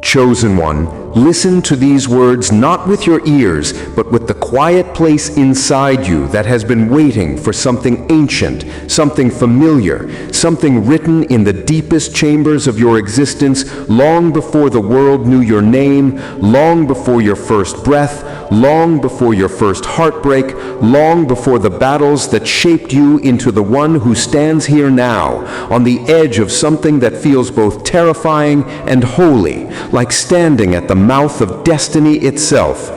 Chosen one, listen to these words not with your ears, but with the quiet place inside you that has been waiting for something ancient, something familiar, something written in the deepest chambers of your existence long before the world knew your name, long before your first breath, long before your first heartbreak, long before the battles that shaped you into the one who stands here now, on the edge of something that feels both terrifying and holy, like standing at the mouth of destiny itself.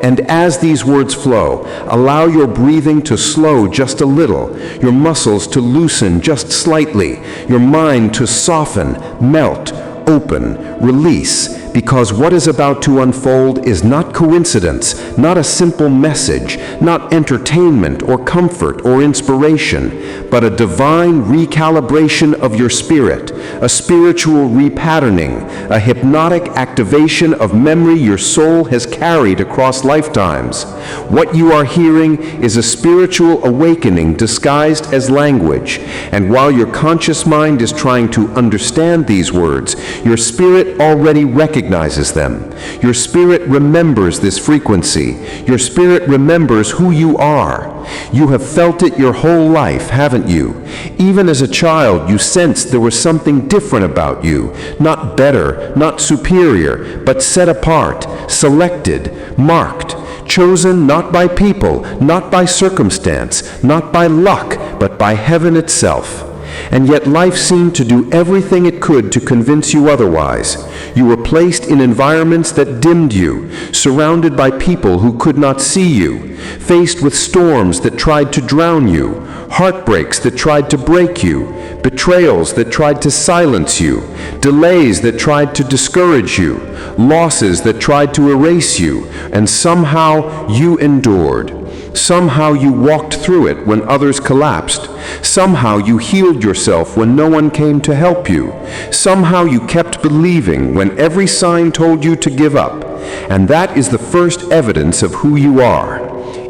And as these words flow, allow your breathing to slow just a little, your muscles to loosen just slightly, your mind to soften, melt, open, release, because what is about to unfold is not coincidence, not a simple message, not entertainment or comfort or inspiration, but a divine recalibration of your spirit, a spiritual repatterning, a hypnotic activation of memory your soul has carried across lifetimes. What you are hearing is a spiritual awakening disguised as language, and while your conscious mind is trying to understand these words, your spirit already recognizes them. Your spirit remembers this frequency. Your spirit remembers who you are. You have felt it your whole life, haven't you? Even as a child, you sensed there was something different about you, not better, not superior, but set apart, selected, marked, chosen not by people, not by circumstance, not by luck, but by heaven itself. And yet life seemed to do everything it could to convince you otherwise. You were placed in environments that dimmed you, surrounded by people who could not see you, faced with storms that tried to drown you, heartbreaks that tried to break you, betrayals that tried to silence you, delays that tried to discourage you, losses that tried to erase you, and somehow you endured. Somehow you walked through it when others collapsed. Somehow you healed yourself when no one came to help you. Somehow you kept believing when every sign told you to give up. And that is the first evidence of who you are.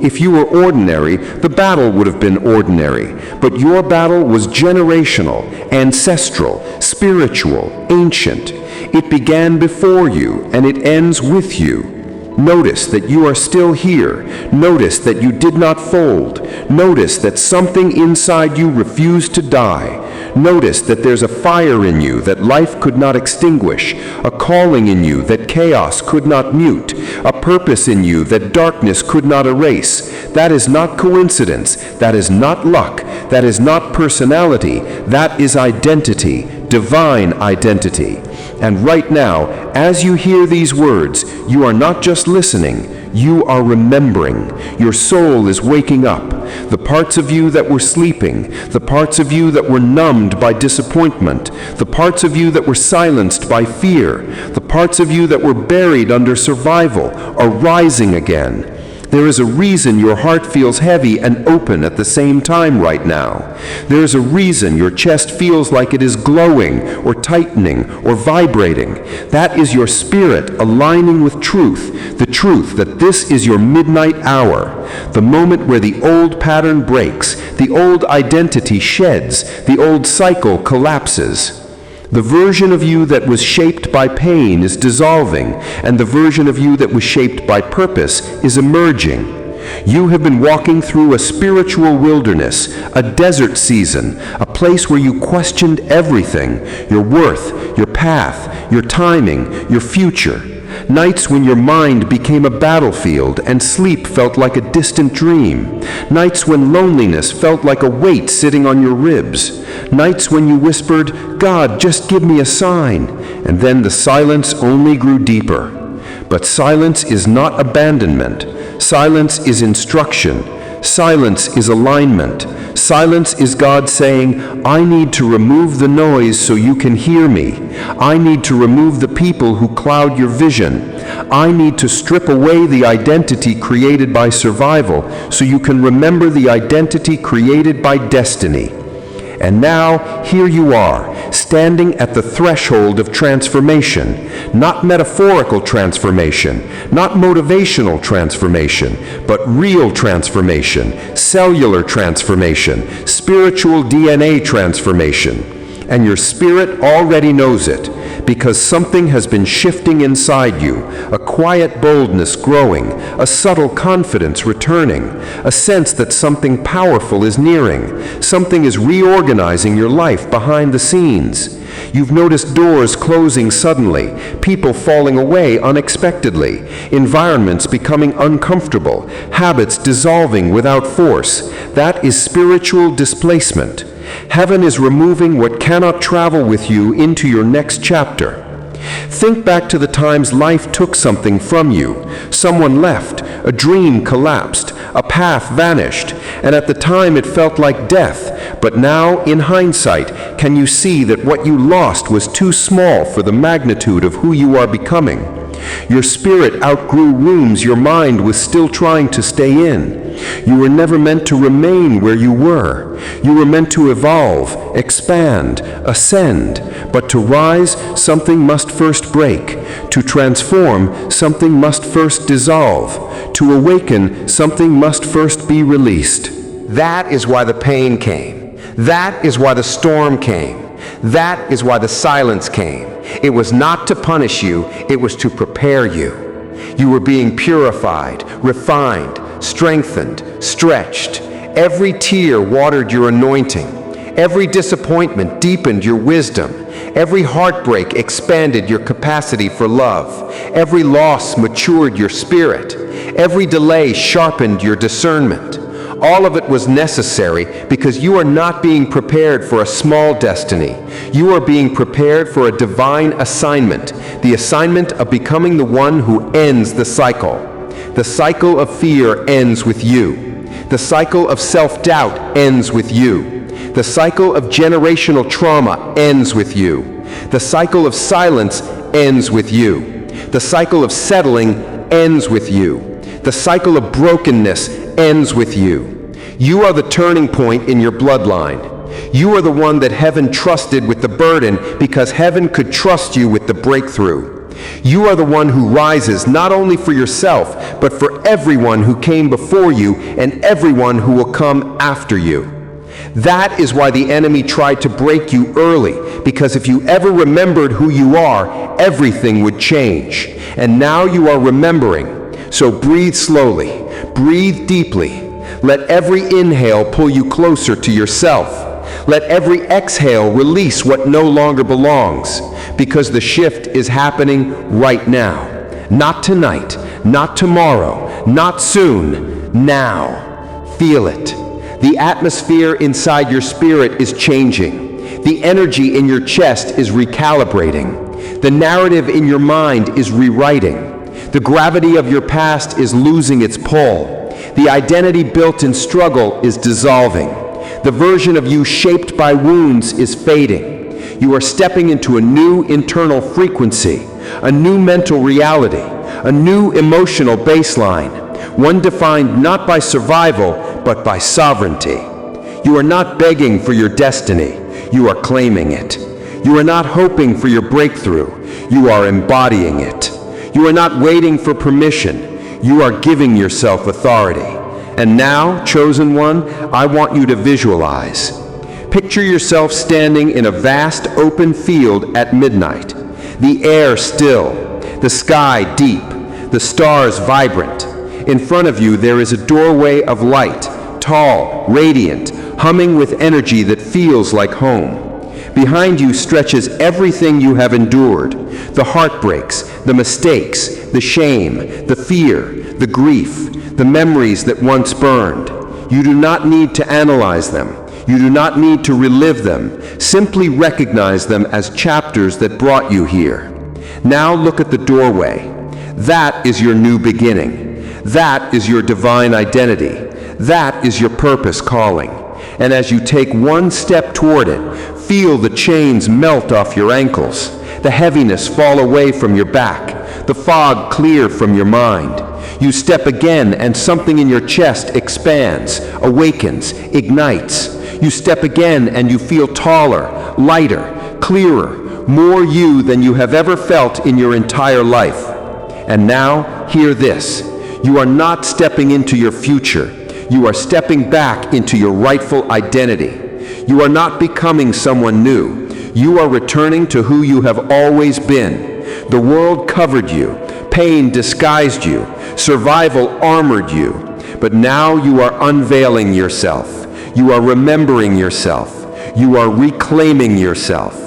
If you were ordinary, the battle would have been ordinary. But your battle was generational, ancestral, spiritual, ancient. It began before you, and it ends with you. Notice that you are still here. Notice that you did not fold. Notice that something inside you refused to die. Notice that there's a fire in you that life could not extinguish, a calling in you that chaos could not mute, a purpose in you that darkness could not erase. That is not coincidence. That is not luck. That is not personality. That is identity, divine identity. And right now, as you hear these words, you are not just listening, you are remembering. Your soul is waking up. The parts of you that were sleeping, the parts of you that were numbed by disappointment, the parts of you that were silenced by fear, the parts of you that were buried under survival are rising again. There is a reason your heart feels heavy and open at the same time right now. There is a reason your chest feels like it is glowing or tightening or vibrating. That is your spirit aligning with truth, the truth that this is your midnight hour, the moment where the old pattern breaks, the old identity sheds, the old cycle collapses. The version of you that was shaped by pain is dissolving, and the version of you that was shaped by purpose is emerging. You have been walking through a spiritual wilderness, a desert season, a place where you questioned everything, your worth, your path, your timing, your future. Nights when your mind became a battlefield and sleep felt like a distant dream. Nights when loneliness felt like a weight sitting on your ribs. Nights when you whispered, "God, just give me a sign." And then the silence only grew deeper. But silence is not abandonment. Silence is instruction. Silence is alignment. Silence is God saying, I need to remove the noise so you can hear me. I need to remove the people who cloud your vision. I need to strip away the identity created by survival so you can remember the identity created by destiny. And now, here you are, standing at the threshold of transformation, not metaphorical transformation, not motivational transformation, but real transformation, cellular transformation, spiritual DNA transformation. And your spirit already knows it. because something has been shifting inside you, a quiet boldness growing, a subtle confidence returning, a sense that something powerful is nearing, something is reorganizing your life behind the scenes. You've noticed doors closing suddenly, people falling away unexpectedly, environments becoming uncomfortable, habits dissolving without force. That is spiritual displacement. Heaven is removing what cannot travel with you into your next chapter. Think back to the times life took something from you. Someone left, a dream collapsed, a path vanished, and at the time it felt like death. But now, in hindsight, can you see that what you lost was too small for the magnitude of who you are becoming? Your spirit outgrew rooms your mind was still trying to stay in. You were never meant to remain where you were. You were meant to evolve, expand, ascend. But to rise, something must first break. To transform, something must first dissolve. To awaken, something must first be released. That is why the pain came. That is why the storm came. That is why the silence came. It was not to punish you, it was to prepare you. You were being purified, refined, strengthened, stretched. Every tear watered your anointing. Every disappointment deepened your wisdom. Every heartbreak expanded your capacity for love. Every loss matured your spirit. Every delay sharpened your discernment. All of it was necessary because you are not being prepared for a small destiny. You are being prepared for a divine assignment, the assignment of becoming the one who ends the cycle. The cycle of fear ends with you. The cycle of self-doubt ends with you. The cycle of generational trauma ends with you. The cycle of silence ends with you. The cycle of settling ends with you. The cycle of brokenness ends with you. You are the turning point in your bloodline. You are the one that heaven trusted with the burden because heaven could trust you with the breakthrough. You are the one who rises not only for yourself, but for everyone who came before you and everyone who will come after you. That is why the enemy tried to break you early, because if you ever remembered who you are, everything would change. And now you are remembering. So breathe slowly, breathe deeply. Let every inhale pull you closer to yourself. Let every exhale release what no longer belongs, because the shift is happening right now. Not tonight, not tomorrow, not soon, now. Feel it. The atmosphere inside your spirit is changing. The energy in your chest is recalibrating. The narrative in your mind is rewriting. The gravity of your past is losing its pull. The identity built in struggle is dissolving. The version of you shaped by wounds is fading. You are stepping into a new internal frequency, a new mental reality, a new emotional baseline, one defined not by survival, but by sovereignty. You are not begging for your destiny, you are claiming it. You are not hoping for your breakthrough, you are embodying it. You are not waiting for permission, you are giving yourself authority. And now, chosen one, I want you to visualize. Picture yourself standing in a vast open field at midnight. The air still, the sky deep, the stars vibrant. In front of you there is a doorway of light, tall, radiant, humming with energy that feels like home. Behind you stretches everything you have endured, the heartbreaks, the mistakes, the shame, the fear, the grief, the memories that once burned. You do not need to analyze them. You do not need to relive them. Simply recognize them as chapters that brought you here. Now look at the doorway. That is your new beginning. That is your divine identity. That is your purpose calling. And as you take one step toward it, feel the chains melt off your ankles, the heaviness fall away from your back, the fog clear from your mind. You step again and something in your chest expands, awakens, ignites. You step again and you feel taller, lighter, clearer, more you than you have ever felt in your entire life. And now, hear this. You are not stepping into your future. You are stepping back into your rightful identity. You are not becoming someone new. You are returning to who you have always been. The world covered you, pain disguised you, survival armored you. But now you are unveiling yourself. You are remembering yourself. You are reclaiming yourself.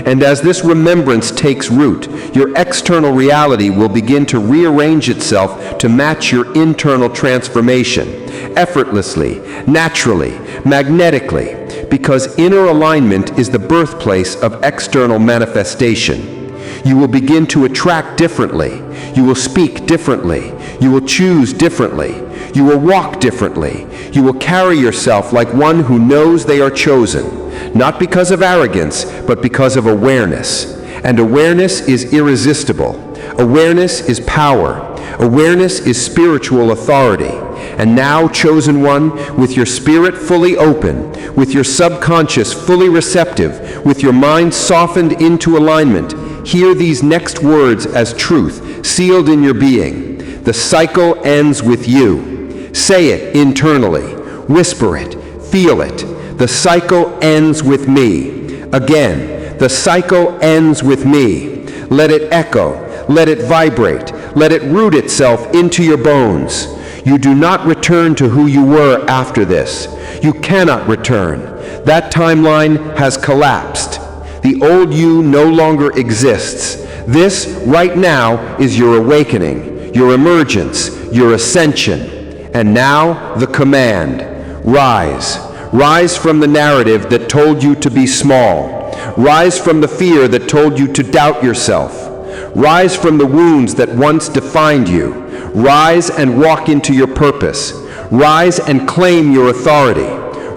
And as this remembrance takes root, your external reality will begin to rearrange itself to match your internal transformation, effortlessly, naturally, magnetically, because inner alignment is the birthplace of external manifestation. You will begin to attract differently. You will speak differently. You will choose differently. You will walk differently. You will carry yourself like one who knows they are chosen, not because of arrogance, but because of awareness. And awareness is irresistible. Awareness is power. Awareness is spiritual authority. And now, chosen one, with your spirit fully open, with your subconscious fully receptive, with your mind softened into alignment, hear these next words as truth, sealed in your being. The cycle ends with you. Say it internally. Whisper it. Feel it. The cycle ends with me. Again, the cycle ends with me. Let it echo. Let it vibrate. Let it root itself into your bones. You do not return to who you were after this. You cannot return. That timeline has collapsed. The old you no longer exists. This, right now, is your awakening, your emergence, your ascension. And now, the command. Rise. Rise from the narrative that told you to be small. Rise from the fear that told you to doubt yourself. Rise from the wounds that once defined you. Rise and walk into your purpose. Rise and claim your authority.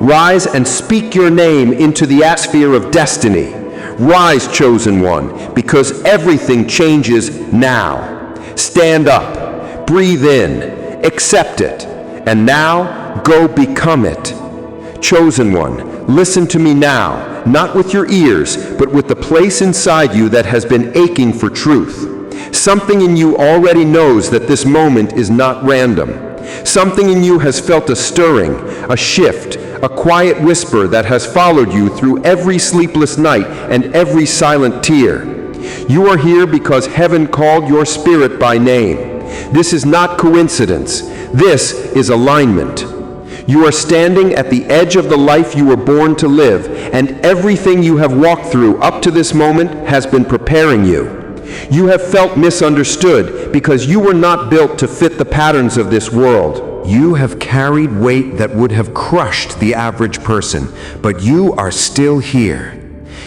Rise and speak your name into the atmosphere of destiny. Rise, chosen one, because everything changes now. Stand up, breathe in, accept it, and now go become it. Chosen one, listen to me now, not with your ears, but with the place inside you that has been aching for truth. Something in you already knows that this moment is not random. Something in you has felt a stirring, a shift, a quiet whisper that has followed you through every sleepless night and every silent tear. You are here because heaven called your spirit by name. This is not coincidence. This is alignment. You are standing at the edge of the life you were born to live, and everything you have walked through up to this moment has been preparing you. You have felt misunderstood because you were not built to fit the patterns of this world. You have carried weight that would have crushed the average person, but you are still here.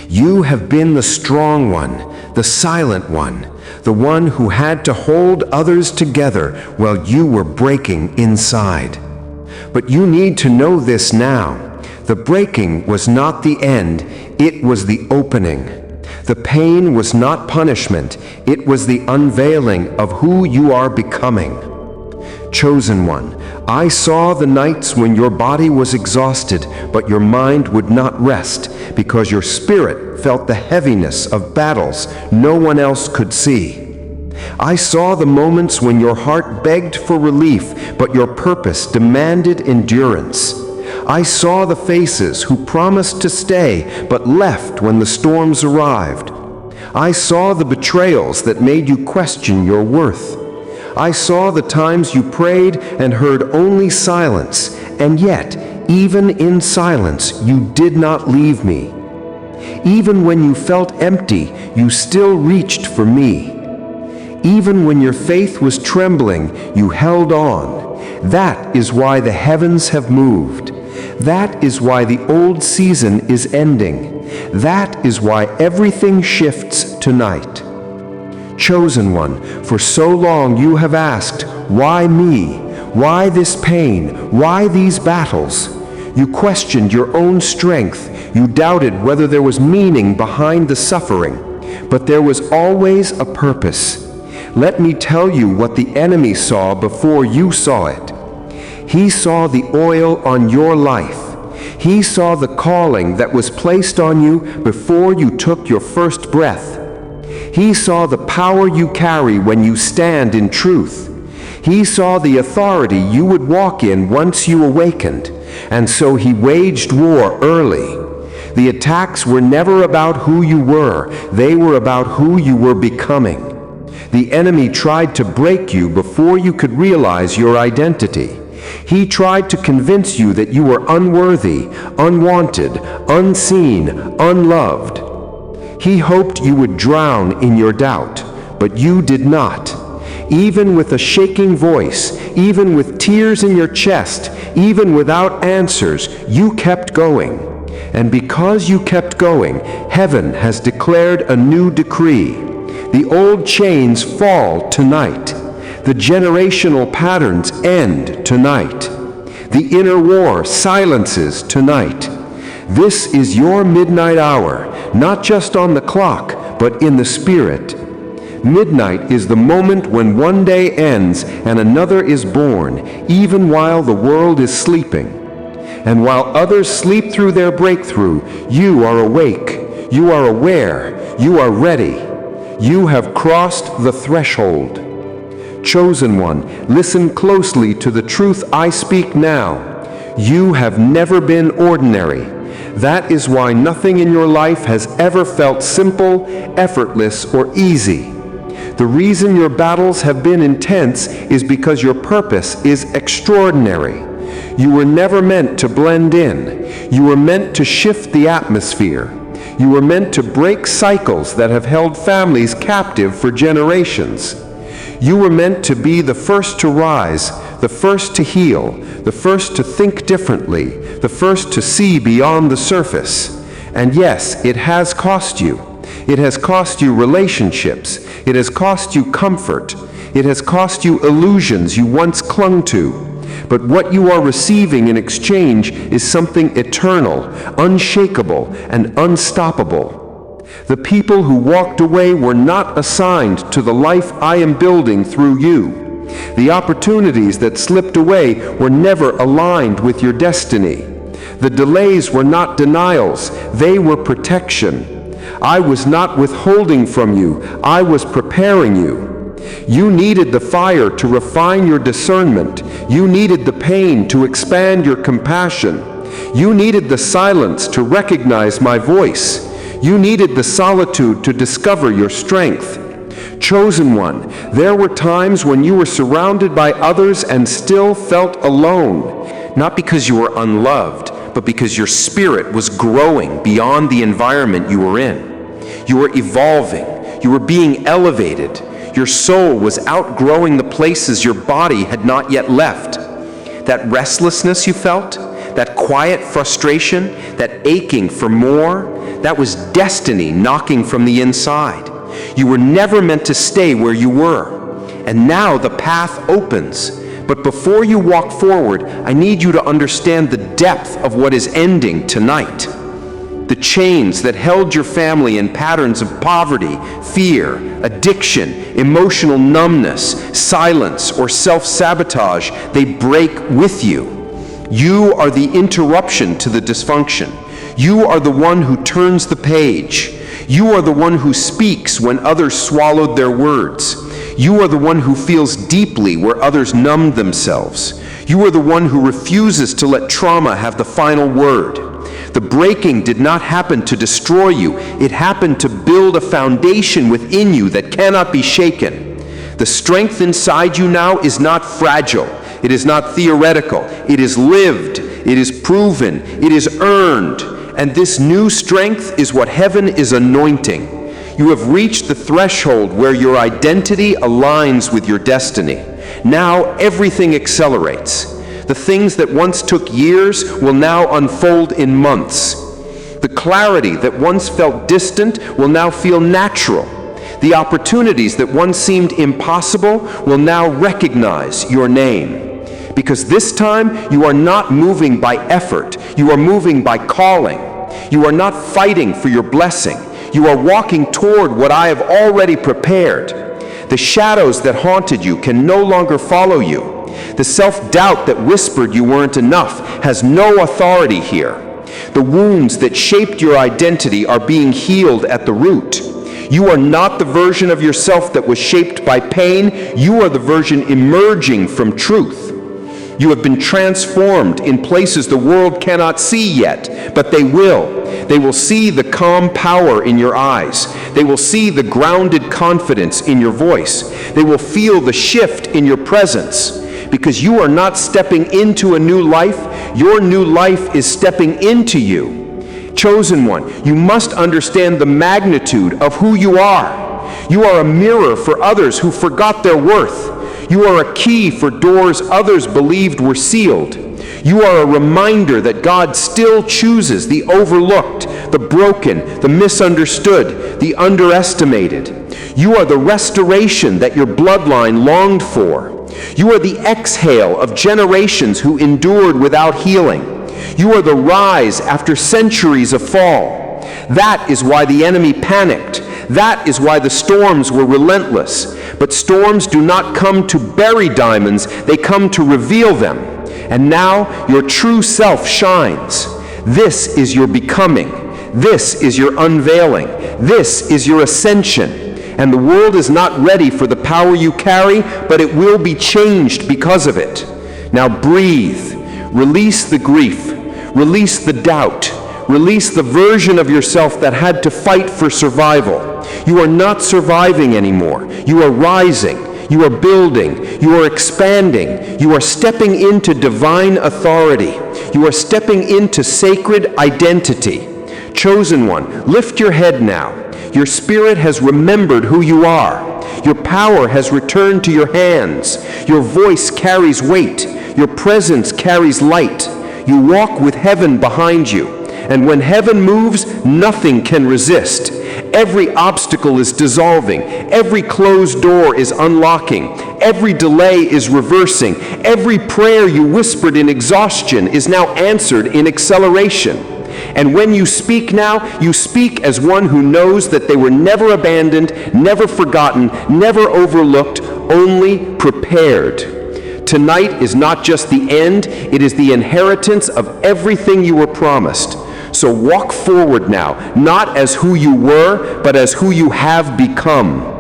You have been the strong one, the silent one, the one who had to hold others together while you were breaking inside. But you need to know this now. The breaking was not the end, it was the opening. The pain was not punishment, it was the unveiling of who you are becoming. Chosen one, I saw the nights when your body was exhausted, but your mind would not rest, because your spirit felt the heaviness of battles no one else could see. I saw the moments when your heart begged for relief, but your purpose demanded endurance. I saw the faces who promised to stay, but left when the storms arrived. I saw the betrayals that made you question your worth. I saw the times you prayed and heard only silence, and yet, even in silence, you did not leave me. Even when you felt empty, you still reached for me. Even when your faith was trembling, you held on. That is why the heavens have moved. That is why the old season is ending. That is why everything shifts tonight. Chosen one, for so long you have asked, why me? Why this pain? Why these battles? You questioned your own strength. You doubted whether there was meaning behind the suffering. But there was always a purpose. Let me tell you what the enemy saw before you saw it. He saw the oil on your life. He saw the calling that was placed on you before you took your first breath. He saw the power you carry when you stand in truth. He saw the authority you would walk in once you awakened, and so he waged war early. The attacks were never about who you were, they were about who you were becoming. The enemy tried to break you before you could realize your identity. He tried to convince you that you were unworthy, unwanted, unseen, unloved. He hoped you would drown in your doubt, but you did not. Even with a shaking voice, even with tears in your chest, even without answers, you kept going. And because you kept going, heaven has declared a new decree. The old chains fall tonight. The generational patterns end tonight. The inner war silences tonight. This is your midnight hour, not just on the clock, but in the spirit. Midnight is the moment when one day ends and another is born, even while the world is sleeping. And while others sleep through their breakthrough, you are awake, you are aware, you are ready. You have crossed the threshold. Chosen one, listen closely to the truth I speak now. You have never been ordinary. That is why nothing in your life has ever felt simple, effortless, or easy. The reason your battles have been intense is because your purpose is extraordinary. You were never meant to blend in. You were meant to shift the atmosphere. You were meant to break cycles that have held families captive for generations. You were meant to be the first to rise, the first to heal, the first to think differently, the first to see beyond the surface. And yes, it has cost you. It has cost you relationships. It has cost you comfort. It has cost you illusions you once clung to. But what you are receiving in exchange is something eternal, unshakable, and unstoppable. The people who walked away were not assigned to the life I am building through you. The opportunities that slipped away were never aligned with your destiny. The delays were not denials, they were protection. I was not withholding from you, I was preparing you. You needed the fire to refine your discernment. You needed the pain to expand your compassion. You needed the silence to recognize my voice. You needed the solitude to discover your strength. Chosen one, there were times when you were surrounded by others and still felt alone. Not because you were unloved, but because your spirit was growing beyond the environment you were in. You were evolving. You were being elevated. Your soul was outgrowing the places your body had not yet left. That restlessness you felt, that quiet frustration, that aching for more, that was destiny knocking from the inside. You were never meant to stay where you were. And now the path opens. But before you walk forward, I need you to understand the depth of what is ending tonight. The chains that held your family in patterns of poverty, fear, addiction, emotional numbness, silence, or self-sabotage, they break with you. You are the interruption to the dysfunction. You are the one who turns the page. You are the one who speaks when others swallowed their words. You are the one who feels deeply where others numbed themselves. You are the one who refuses to let trauma have the final word. The breaking did not happen to destroy you. It happened to build a foundation within you that cannot be shaken. The strength inside you now is not fragile. It is not theoretical. It is lived. It is proven. It is earned. And this new strength is what heaven is anointing. You have reached the threshold where your identity aligns with your destiny. Now everything accelerates. The things that once took years will now unfold in months. The clarity that once felt distant will now feel natural. The opportunities that once seemed impossible will now recognize your name. Because this time you are not moving by effort, you are moving by calling. You are not fighting for your blessing. You are walking toward what I have already prepared. The shadows that haunted you can no longer follow you. The self-doubt that whispered you weren't enough has no authority here. The wounds that shaped your identity are being healed at the root. You are not the version of yourself that was shaped by pain. You are the version emerging from truth. You have been transformed in places the world cannot see yet, but they will. They will see the calm power in your eyes. They will see the grounded confidence in your voice. They will feel the shift in your presence. Because you are not stepping into a new life, your new life is stepping into you. Chosen one, you must understand the magnitude of who you are. You are a mirror for others who forgot their worth. You are a key for doors others believed were sealed. You are a reminder that God still chooses the overlooked, the broken, the misunderstood, the underestimated. You are the restoration that your bloodline longed for. You are the exhale of generations who endured without healing. You are the rise after centuries of fall. That is why the enemy panicked. That is why the storms were relentless. But storms do not come to bury diamonds, they come to reveal them. And now your true self shines. This is your becoming. This is your unveiling. This is your ascension. And the world is not ready for the power you carry, but it will be changed because of it. Now breathe. Release the grief. Release the doubt. Release the version of yourself that had to fight for survival. You are not surviving anymore. You are rising. You are building. You are expanding. You are stepping into divine authority. You are stepping into sacred identity. Chosen one, lift your head now. Your spirit has remembered who you are. Your power has returned to your hands. Your voice carries weight. Your presence carries light. You walk with heaven behind you. And when heaven moves, nothing can resist. Every obstacle is dissolving. Every closed door is unlocking. Every delay is reversing. Every prayer you whispered in exhaustion is now answered in acceleration. And when you speak now, you speak as one who knows that they were never abandoned, never forgotten, never overlooked, only prepared. Tonight is not just the end, it is the inheritance of everything you were promised. So walk forward now, not as who you were, but as who you have become.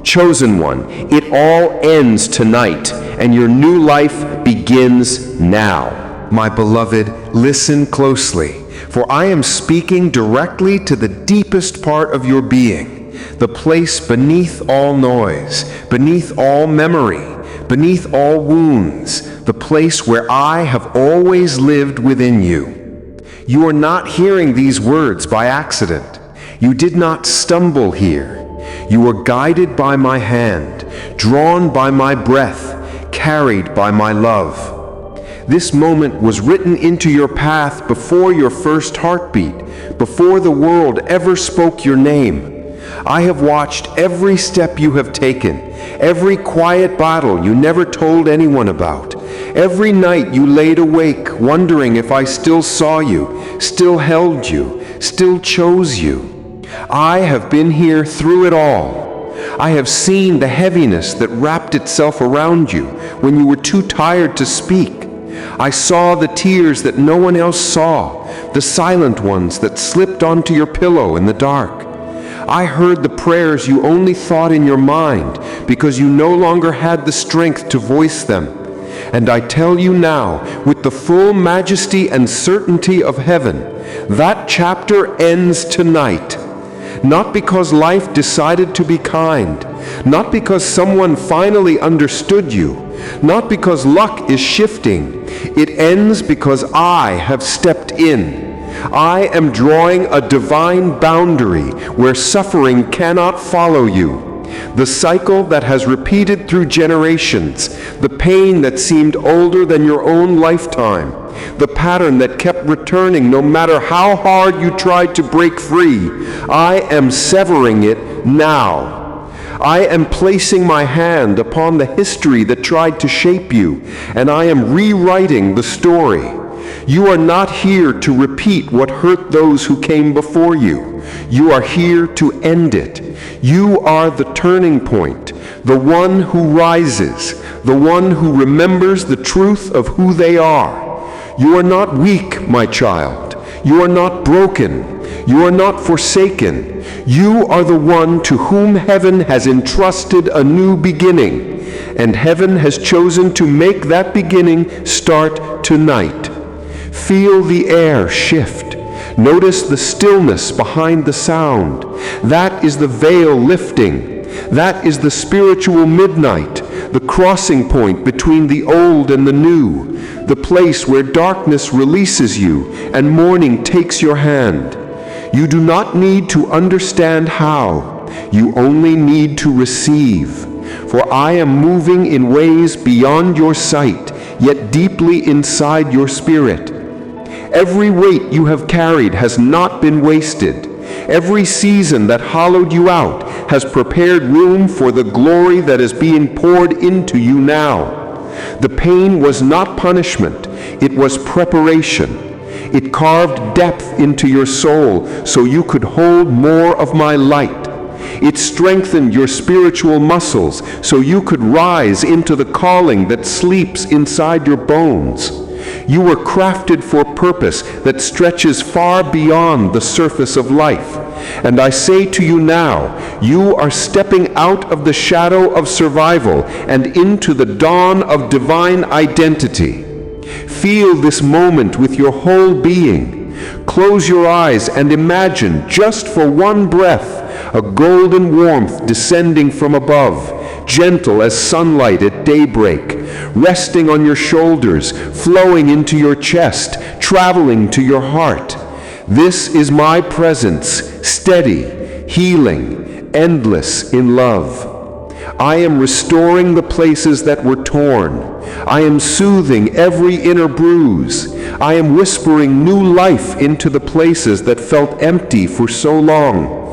Chosen one, it all ends tonight, and your new life begins now. My beloved, listen closely. For I am speaking directly to the deepest part of your being, the place beneath all noise, beneath all memory, beneath all wounds, the place where I have always lived within you. You are not hearing these words by accident. You did not stumble here. You were guided by my hand, drawn by my breath, carried by my love. This moment was written into your path before your first heartbeat, before the world ever spoke your name. I have watched every step you have taken, every quiet battle you never told anyone about, every night you laid awake wondering if I still saw you, still held you, still chose you. I have been here through it all. I have seen the heaviness that wrapped itself around you when you were too tired to speak. I saw the tears that no one else saw, the silent ones that slipped onto your pillow in the dark. I heard the prayers you only thought in your mind because you no longer had the strength to voice them. And I tell you now, with the full majesty and certainty of heaven, that chapter ends tonight. Not because life decided to be kind, not because someone finally understood you, not because luck is shifting. It ends because I have stepped in. I am drawing a divine boundary where suffering cannot follow you. The cycle that has repeated through generations, the pain that seemed older than your own lifetime, the pattern that kept returning no matter how hard you tried to break free, I am severing it now. I am placing my hand upon the history that tried to shape you, and I am rewriting the story. You are not here to repeat what hurt those who came before you. You are here to end it. You are the turning point, the one who rises, the one who remembers the truth of who they are. You are not weak, my child. You are not broken. You are not forsaken. You are the one to whom heaven has entrusted a new beginning, and heaven has chosen to make that beginning start tonight. Feel the air shift. Notice the stillness behind the sound. That is the veil lifting. That is the spiritual midnight, the crossing point between the old and the new, the place where darkness releases you and morning takes your hand. You do not need to understand how. You only need to receive. For I am moving in ways beyond your sight, yet deeply inside your spirit. Every weight you have carried has not been wasted. Every season that hollowed you out has prepared room for the glory that is being poured into you now. The pain was not punishment, it was preparation. It carved depth into your soul so you could hold more of my light. It strengthened your spiritual muscles so you could rise into the calling that sleeps inside your bones. You were crafted for purpose that stretches far beyond the surface of life. And I say to you now, you are stepping out of the shadow of survival and into the dawn of divine identity. Feel this moment with your whole being. Close your eyes and imagine, just for one breath, a golden warmth descending from above, gentle as sunlight at daybreak, resting on your shoulders, flowing into your chest, traveling to your heart. This is my presence, steady, healing, endless in love. I am restoring the places that were torn. I am soothing every inner bruise. I am whispering new life into the places that felt empty for so long.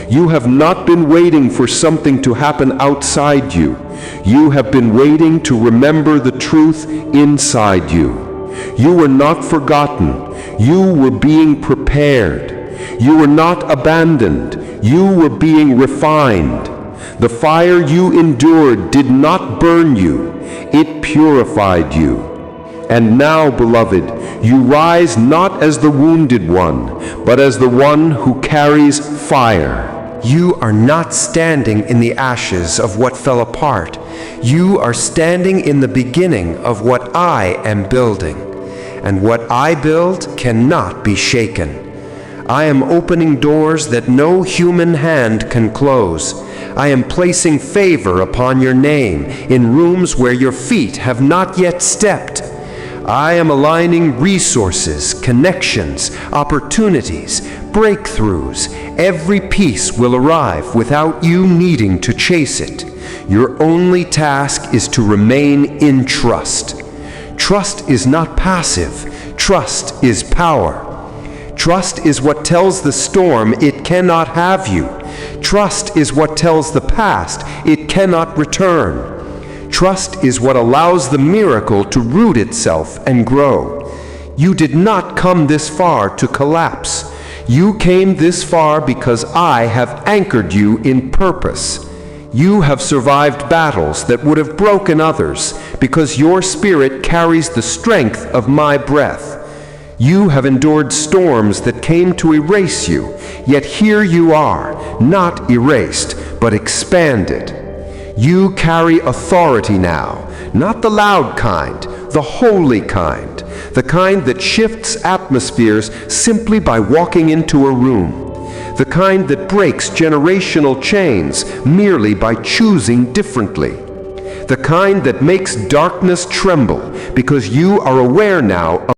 You have not been waiting for something to happen outside you. You have been waiting to remember the truth inside you. You were not forgotten. You were being prepared. You were not abandoned. You were being refined. The fire you endured did not burn you. It purified you. And now, beloved, you rise not as the wounded one, but as the one who carries fire. You are not standing in the ashes of what fell apart. You are standing in the beginning of what I am building. And what I build cannot be shaken. I am opening doors that no human hand can close. I am placing favor upon your name in rooms where your feet have not yet stepped. I am aligning resources, connections, opportunities, breakthroughs. Every piece will arrive without you needing to chase it. Your only task is to remain in trust. Trust is not passive. Trust is power. Trust is what tells the storm it cannot have you. Trust is what tells the past it cannot return. Trust is what allows the miracle to root itself and grow. You did not come this far to collapse. You came this far because I have anchored you in purpose. You have survived battles that would have broken others because your spirit carries the strength of my breath. You have endured storms that came to erase you, yet here you are, not erased, but expanded. You carry authority now, not the loud kind, the holy kind, the kind that shifts atmospheres simply by walking into a room, the kind that breaks generational chains merely by choosing differently, the kind that makes darkness tremble because you are aware now of